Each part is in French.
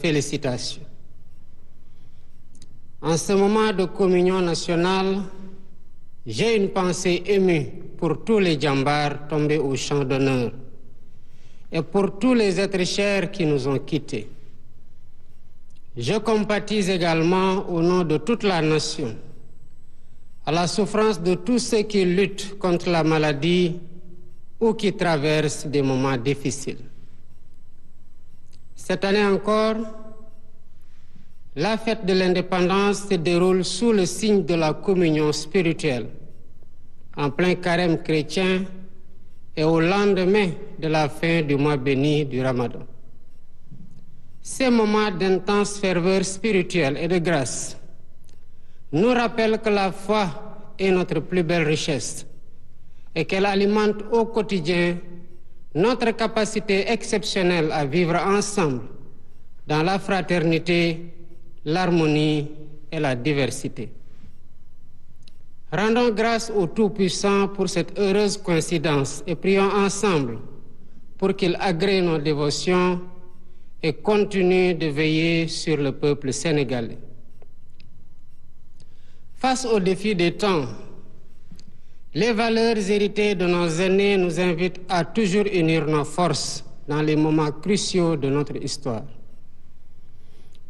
Félicitations. En ce moment de communion nationale, j'ai une pensée émue pour tous les djambars tombés au champ d'honneur et pour tous les êtres chers qui nous ont quittés. Je compatis également au nom de toute la nation à la souffrance de tous ceux qui luttent contre la maladie ou qui traversent des moments difficiles. Cette année encore, la fête de l'indépendance se déroule sous le signe de la communion spirituelle, en plein carême chrétien et au lendemain de la fin du mois béni du Ramadan. Ces moments d'intense ferveur spirituelle et de grâce nous rappellent que la foi est notre plus belle richesse et qu'elle alimente au quotidien notre capacité exceptionnelle à vivre ensemble dans la fraternité, l'harmonie et la diversité. Rendons grâce au Tout-Puissant pour cette heureuse coïncidence et prions ensemble pour qu'il agrée nos dévotions et continue de veiller sur le peuple sénégalais. Face aux défis des temps, les valeurs héritées de nos aînés nous invitent à toujours unir nos forces dans les moments cruciaux de notre histoire.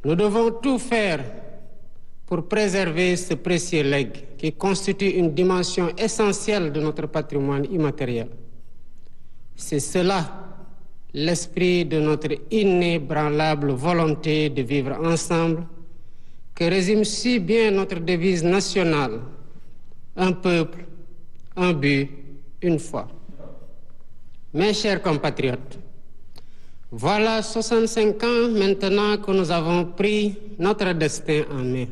Nous devons tout faire pour préserver ce précieux legs qui constitue une dimension essentielle de notre patrimoine immatériel. C'est cela l'esprit de notre inébranlable volonté de vivre ensemble que résume si bien notre devise nationale: un peuple, un but, une foi. Mes chers compatriotes, voilà 65 ans maintenant que nous avons pris notre destin en main.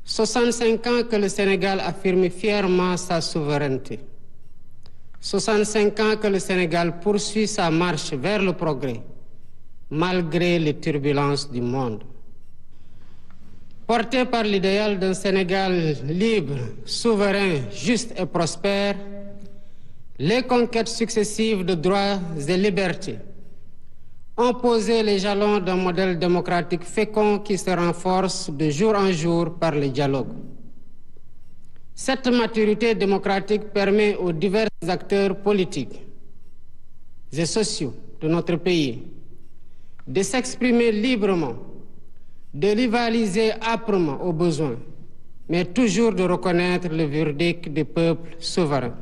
65 ans que le Sénégal affirme fièrement sa souveraineté. 65 ans que le Sénégal poursuit sa marche vers le progrès, malgré les turbulences du monde. Porté par l'idéal d'un Sénégal libre, souverain, juste et prospère, les conquêtes successives de droits et libertés ont posé les jalons d'un modèle démocratique fécond qui se renforce de jour en jour par le dialogue. Cette maturité démocratique permet aux divers acteurs politiques et sociaux de notre pays de s'exprimer librement, de rivaliser âprement au besoin, mais toujours de reconnaître le verdict des peuples souverains.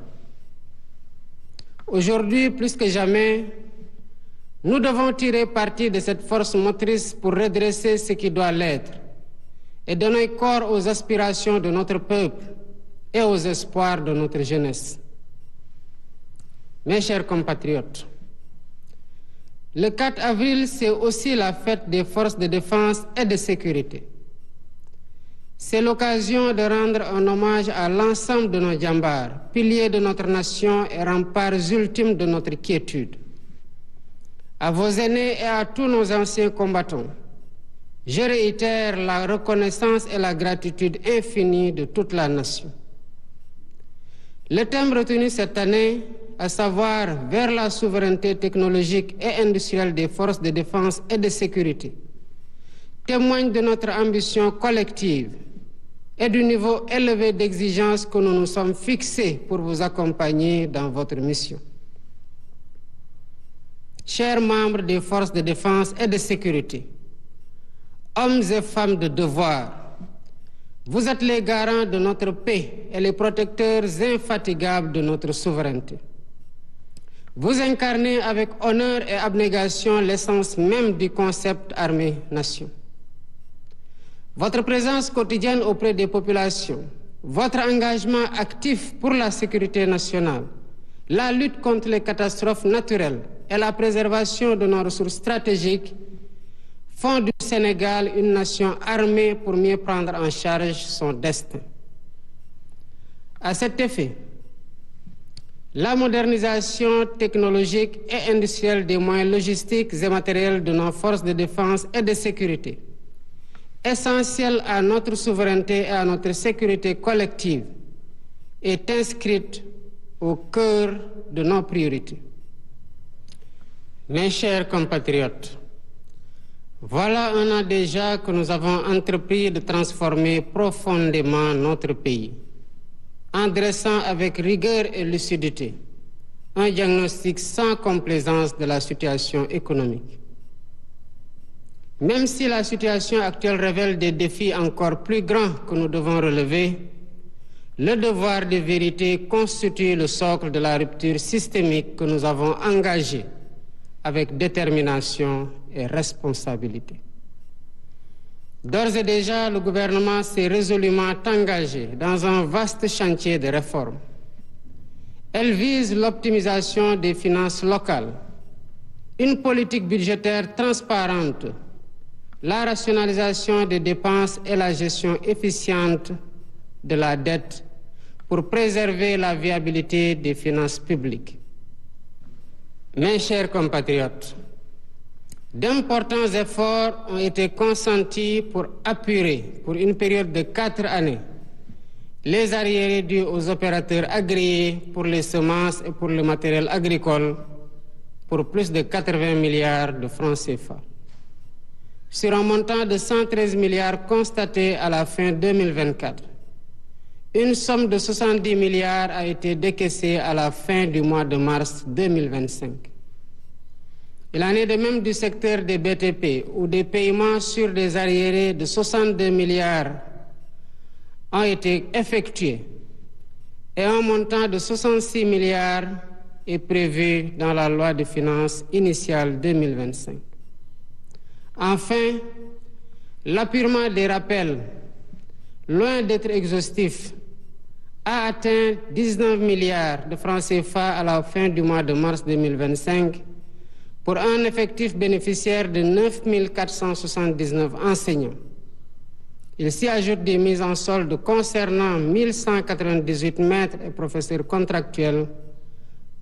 Aujourd'hui, plus que jamais, nous devons tirer parti de cette force motrice pour redresser ce qui doit l'être et donner corps aux aspirations de notre peuple et aux espoirs de notre jeunesse. Mes chers compatriotes, le 4 avril, c'est aussi la fête des forces de défense et de sécurité. C'est l'occasion de rendre un hommage à l'ensemble de nos djambars, piliers de notre nation et remparts ultimes de notre quiétude. À vos aînés et à tous nos anciens combattants, je réitère la reconnaissance et la gratitude infinie de toute la nation. Le thème retenu cette année, à savoir vers la souveraineté technologique et industrielle des forces de défense et de sécurité, témoigne de notre ambition collective et du niveau élevé d'exigence que nous nous sommes fixés pour vous accompagner dans votre mission. Chers membres des forces de défense et de sécurité, hommes et femmes de devoir, vous êtes les garants de notre paix et les protecteurs infatigables de notre souveraineté. Vous incarnez avec honneur et abnégation l'essence même du concept armée-nation. Votre présence quotidienne auprès des populations, votre engagement actif pour la sécurité nationale, la lutte contre les catastrophes naturelles et la préservation de nos ressources stratégiques font du Sénégal une nation armée pour mieux prendre en charge son destin. À cet effet, la modernisation technologique et industrielle des moyens logistiques et matériels de nos forces de défense et de sécurité, essentielle à notre souveraineté et à notre sécurité collective, est inscrite au cœur de nos priorités. Mes chers compatriotes, Voilà un an déjà que nous avons entrepris de transformer profondément notre pays, en dressant avec rigueur et lucidité un diagnostic sans complaisance de la situation économique. Même si la situation actuelle révèle des défis encore plus grands que nous devons relever, le devoir de vérité constitue le socle de la rupture systémique que nous avons engagée avec détermination et responsabilité. D'ores et déjà, le gouvernement s'est résolument engagé dans un vaste chantier de réforme. Elle vise l'optimisation des finances locales, une politique budgétaire transparente, la rationalisation des dépenses et la gestion efficiente de la dette pour préserver la viabilité des finances publiques. Mes chers compatriotes, d'importants efforts ont été consentis pour apurer, pour une période de 4 années, les arriérés dus aux opérateurs agréés pour les semences et pour le matériel agricole pour plus de 80 milliards de francs CFA. Sur un montant de 113 milliards constaté à la fin 2024, une somme de 70 milliards a été décaissée à la fin du mois de mars 2025. Il en est de même du secteur des BTP, où des paiements sur des arriérés de 62 milliards ont été effectués et un montant de 66 milliards est prévu dans la loi de finances initiale 2025. Enfin, l'appurement des rappels, loin d'être exhaustif, a atteint 19 milliards de francs CFA à la fin du mois de mars 2025 pour un effectif bénéficiaire de 9 479 enseignants. Il s'y ajoute des mises en solde concernant 1198 maîtres et professeurs contractuels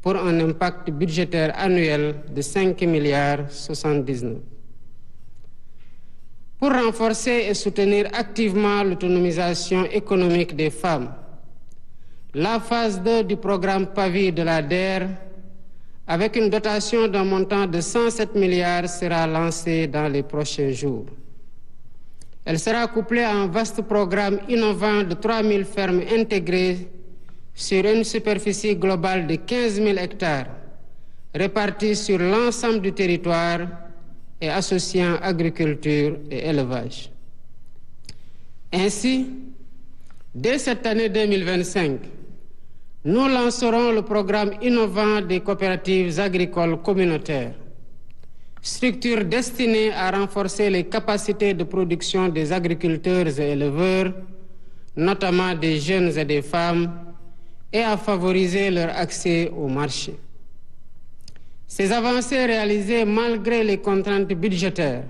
pour un impact budgétaire annuel de 5 milliards 79. Pour renforcer et soutenir activement l'autonomisation économique des femmes, la phase 2 du programme PAVI de la DER, avec une dotation d'un montant de 107 milliards, sera lancée dans les prochains jours. Elle sera couplée à un vaste programme innovant de 3 000 fermes intégrées sur une superficie globale de 15 000 hectares, réparties sur l'ensemble du territoire et associant agriculture et élevage. Ainsi, dès cette année 2025, nous lancerons le programme innovant des coopératives agricoles communautaires, structure destinée à renforcer les capacités de production des agriculteurs et éleveurs, notamment des jeunes et des femmes, et à favoriser leur accès au marché. Ces avancées réalisées malgré les contraintes budgétaires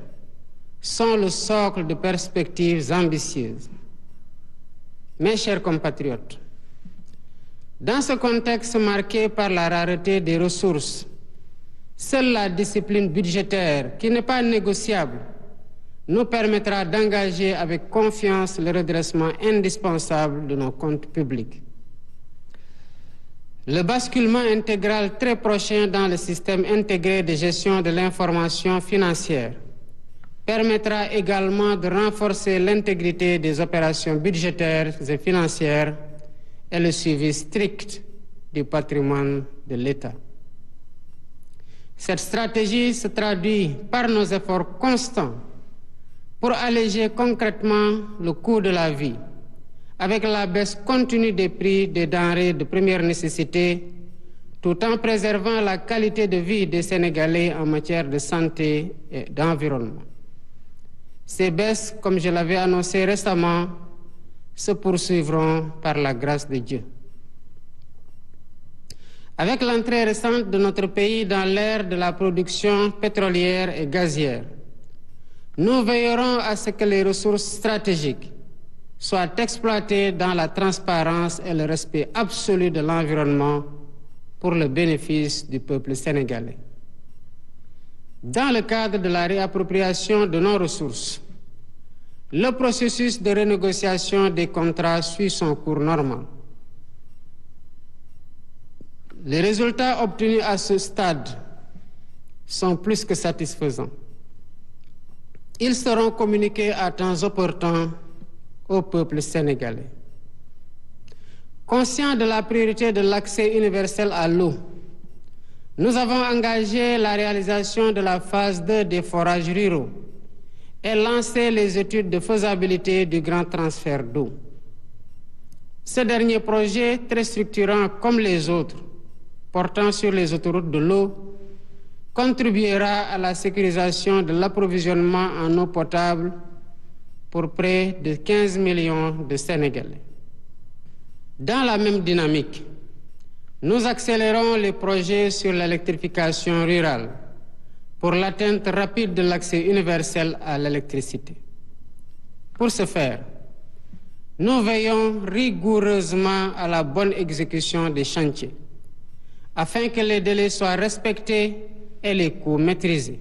sont le socle de perspectives ambitieuses. Mes chers compatriotes, dans ce contexte marqué par la rareté des ressources, seule la discipline budgétaire, qui n'est pas négociable, nous permettra d'engager avec confiance le redressement indispensable de nos comptes publics. Le basculement intégral très prochain dans le système intégré de gestion de l'information financière permettra également de renforcer l'intégrité des opérations budgétaires et financières et le suivi strict du patrimoine de l'État. Cette stratégie se traduit par nos efforts constants pour alléger concrètement le coût de la vie, avec la baisse continue des prix des denrées de première nécessité, tout en préservant la qualité de vie des Sénégalais en matière de santé et d'environnement. Ces baisses, comme je l'avais annoncé récemment, se poursuivront par la grâce de Dieu. Avec l'entrée récente de notre pays dans l'ère de la production pétrolière et gazière, nous veillerons à ce que les ressources stratégiques soient exploitées dans la transparence et le respect absolu de l'environnement pour le bénéfice du peuple sénégalais. Dans le cadre de la réappropriation de nos ressources, le processus de renégociation des contrats suit son cours normal. Les résultats obtenus à ce stade sont plus que satisfaisants. Ils seront communiqués à temps opportun au peuple sénégalais. Conscient de la priorité de l'accès universel à l'eau, nous avons engagé la réalisation de la phase 2 des forages ruraux et lancé les études de faisabilité du grand transfert d'eau. Ce dernier projet, très structurant comme les autres, portant sur les autoroutes de l'eau, contribuera à la sécurisation de l'approvisionnement en eau potable pour près de 15 millions de Sénégalais. Dans la même dynamique, nous accélérons les projets sur l'électrification rurale pour l'atteinte rapide de l'accès universel à l'électricité. Pour ce faire, nous veillons rigoureusement à la bonne exécution des chantiers, afin que les délais soient respectés et les coûts maîtrisés,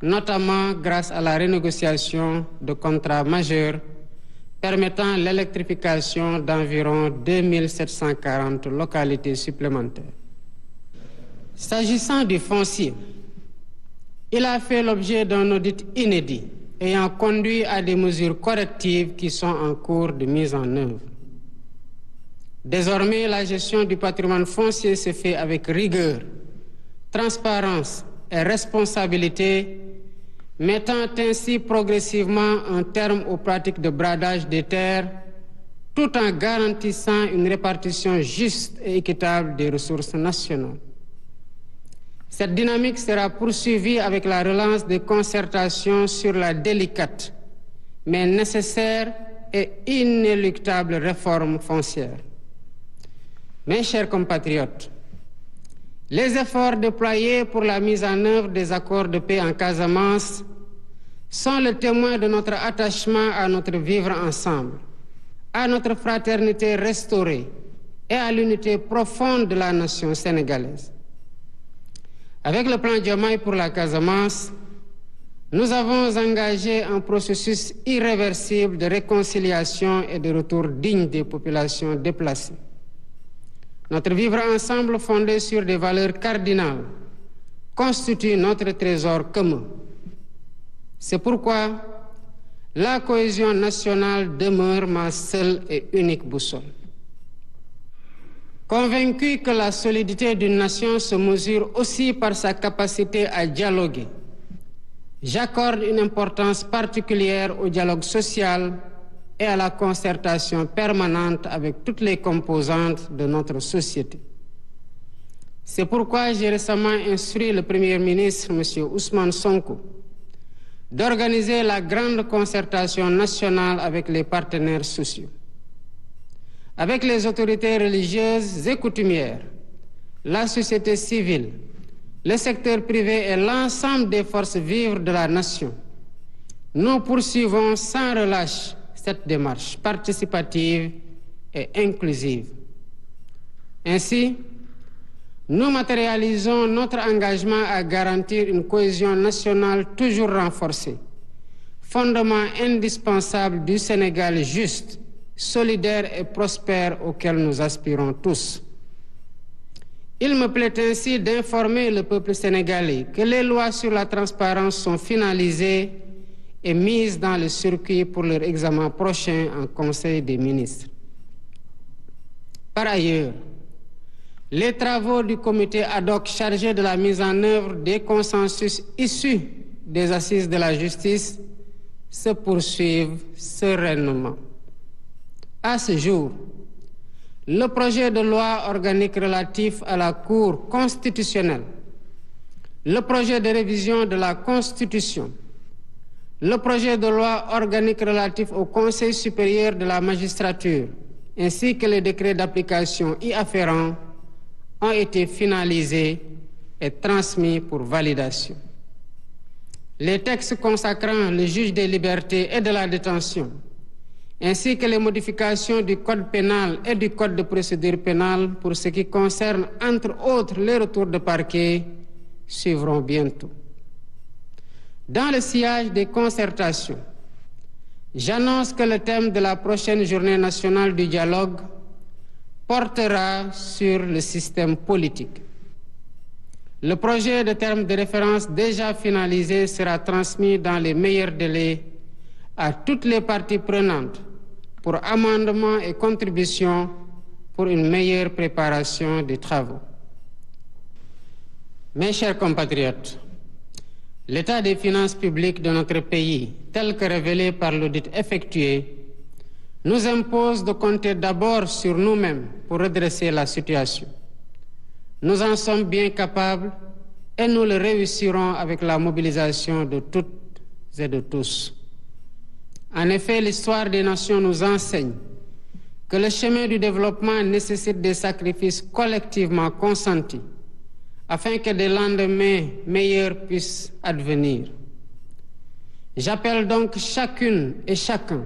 notamment grâce à la renégociation de contrats majeurs permettant l'électrification d'environ 2740 localités supplémentaires. S'agissant du foncier, il a fait l'objet d'un audit inédit ayant conduit à des mesures correctives qui sont en cours de mise en œuvre. Désormais, la gestion du patrimoine foncier se fait avec rigueur, transparence et responsabilité, mettant ainsi progressivement un terme aux pratiques de bradage des terres, tout en garantissant une répartition juste et équitable des ressources nationales. Cette dynamique sera poursuivie avec la relance des concertations sur la délicate, mais nécessaire et inéluctable réforme foncière. Mes chers compatriotes, les efforts déployés pour la mise en œuvre des accords de paix en Casamance sont le témoin de notre attachement à notre vivre ensemble, à notre fraternité restaurée et à l'unité profonde de la nation sénégalaise. Avec le plan Diomaye pour la Casamance, nous avons engagé un processus irréversible de réconciliation et de retour digne des populations déplacées. Notre vivre ensemble fondé sur des valeurs cardinales constitue notre trésor commun. C'est pourquoi la cohésion nationale demeure ma seule et unique boussole. Convaincu que la solidité d'une nation se mesure aussi par sa capacité à dialoguer, j'accorde une importance particulière au dialogue social et à la concertation permanente avec toutes les composantes de notre société. C'est pourquoi j'ai récemment instruit le Premier ministre, M. Ousmane Sonko, d'organiser la grande concertation nationale avec les partenaires sociaux, avec les autorités religieuses et coutumières, la société civile, le secteur privé et l'ensemble des forces vives de la nation. Nous poursuivons sans relâche cette démarche participative et inclusive. Ainsi, nous matérialisons notre engagement à garantir une cohésion nationale toujours renforcée, fondement indispensable du Sénégal juste, solidaire et prospère auquel nous aspirons tous. Il me plaît ainsi d'informer le peuple sénégalais que les lois sur la transparence sont finalisées et mises dans le circuit pour leur examen prochain en Conseil des ministres. Par ailleurs, les travaux du comité ad hoc chargé de la mise en œuvre des consensus issus des assises de la justice se poursuivent sereinement. À ce jour, le projet de loi organique relatif à la Cour constitutionnelle, le projet de révision de la Constitution, le projet de loi organique relatif au Conseil supérieur de la magistrature, ainsi que les décrets d'application y afférents, ont été finalisés et transmis pour validation. Les textes consacrant le juge des libertés et de la détention, ainsi que les modifications du Code pénal et du Code de procédure pénale pour ce qui concerne, entre autres, les retours de parquet, suivront bientôt. Dans le sillage des concertations, j'annonce que le thème de la prochaine journée nationale du dialogue portera sur le système politique. Le projet de terme de référence déjà finalisé sera transmis dans les meilleurs délais à toutes les parties prenantes pour amendements et contributions pour une meilleure préparation des travaux. Mes chers compatriotes, l'état des finances publiques de notre pays, tel que révélé par l'audit effectué, nous impose de compter d'abord sur nous-mêmes pour redresser la situation. Nous en sommes bien capables et nous le réussirons avec la mobilisation de toutes et de tous. En effet, l'histoire des nations nous enseigne que le chemin du développement nécessite des sacrifices collectivement consentis afin que des lendemains meilleurs puissent advenir. J'appelle donc chacune et chacun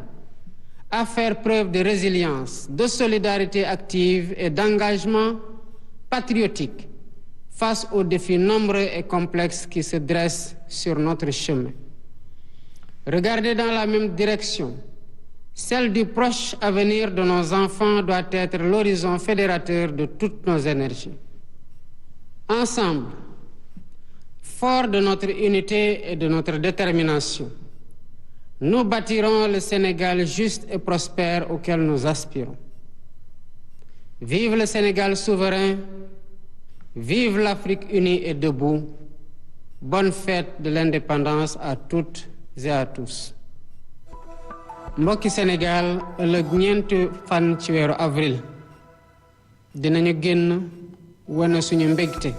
à faire preuve de résilience, de solidarité active et d'engagement patriotique face aux défis nombreux et complexes qui se dressent sur notre chemin. Regarder dans la même direction, celle du proche avenir de nos enfants doit être l'horizon fédérateur de toutes nos énergies. Ensemble, forts de notre unité et de notre détermination, nous bâtirons le Sénégal juste et prospère auquel nous aspirons. Vive le Sénégal souverain, vive l'Afrique unie et debout. Bonne fête de l'indépendance à toutes et à tous. Mbokki Sénégal, ëllëg ñeenti fan ci weeru avril dinañu génn wane suñu mbégte